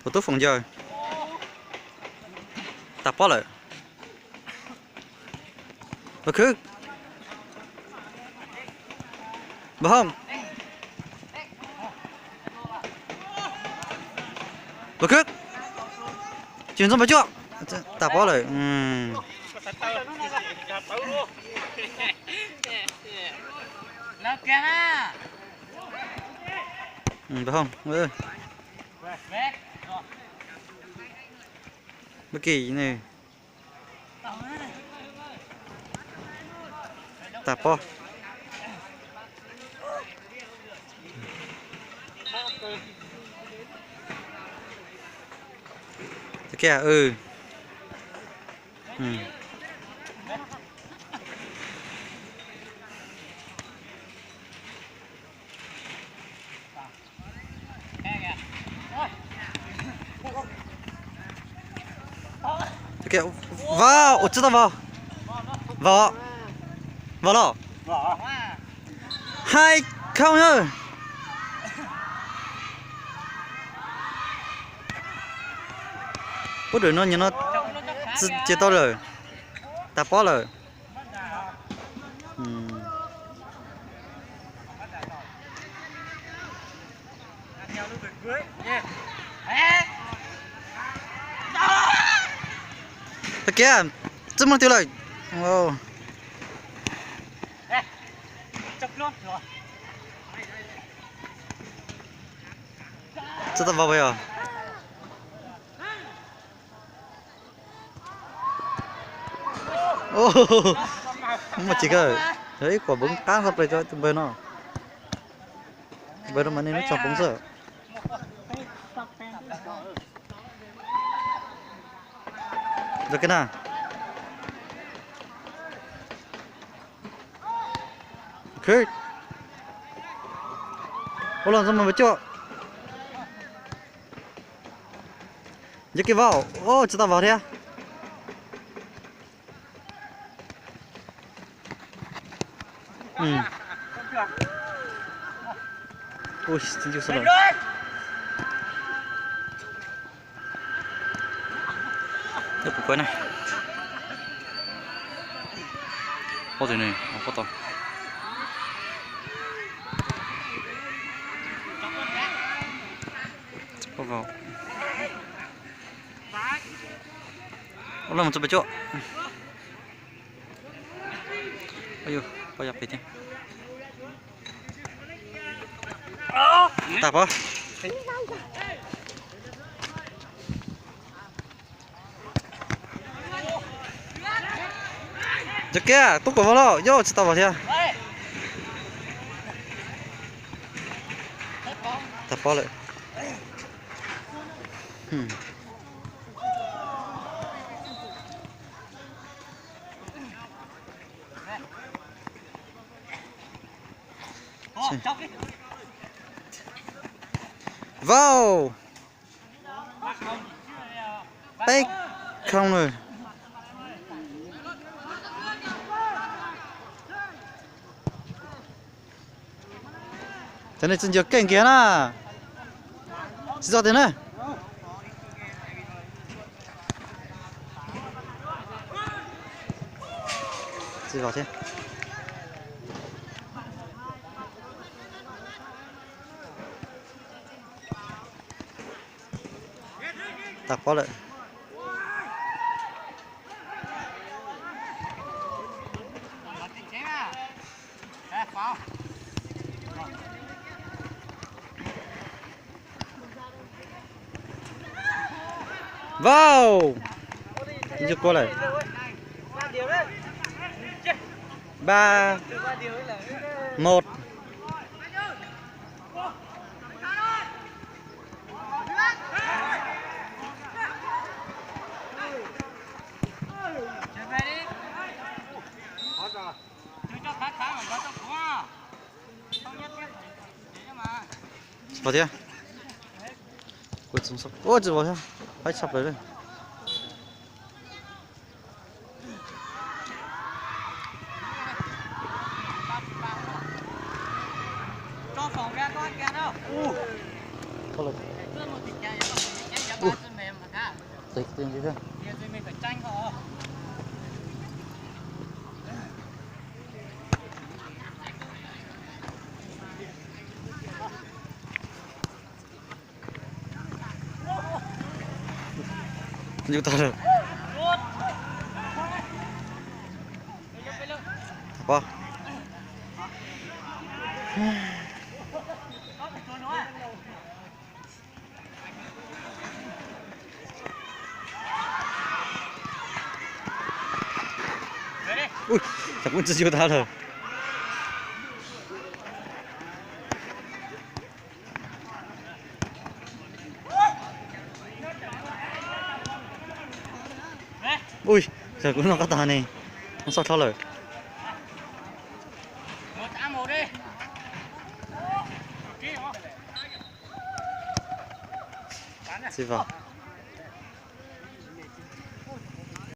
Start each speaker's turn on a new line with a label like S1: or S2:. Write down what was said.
S1: Một tốt phòng giờ tập bó lại mà cứ mà không mà cứ chuyển xong phải chưa tập bó lại phải không ơi bất kỳ này tập bó thế kìa thế kìa vào 어쩌다 vào đó hai không nhá bố đuổi nó nhìn nó chưa to rồi tập bó rồi thế kia rất mong tiêu lời cho tao vào bây giờ mà chỉ cơ đấy quả bóng cán sắp rồi cho tụi bên nó mà nên nó chọc bóng sợ được cái nào cứ có lần xong mà mới cho nhớ cái vào cho tao vào thế ôi 진짜 sợ tiếp tục quay này có gì này có to có vào có làm một chút bữa chỗ ôi bao giờ nhé tập á giờ kia tốt của nó vô tao vào chưa tập bó lại vào tay không rồi thế này chân giờ cảnh kia na sao thế này gì vào thế tập có lại vào chưa có lại 3 1 vào thế ôi chúng sắp ôi chứ vào thế phải sắp rồi đây cho phòng ra có anh ra đâu thôi
S2: ba chân mềm mà cả.
S1: Tịch tiền chứ không?
S2: Bây giờ mình phải tranh họ.
S1: Chúng ta rồi. Apa? Ui, chắc cũng chưa ta rồi. Ui, giờ cũng nó có ta này. Nó sao thao lời.
S2: Một đi.
S1: Xin vào.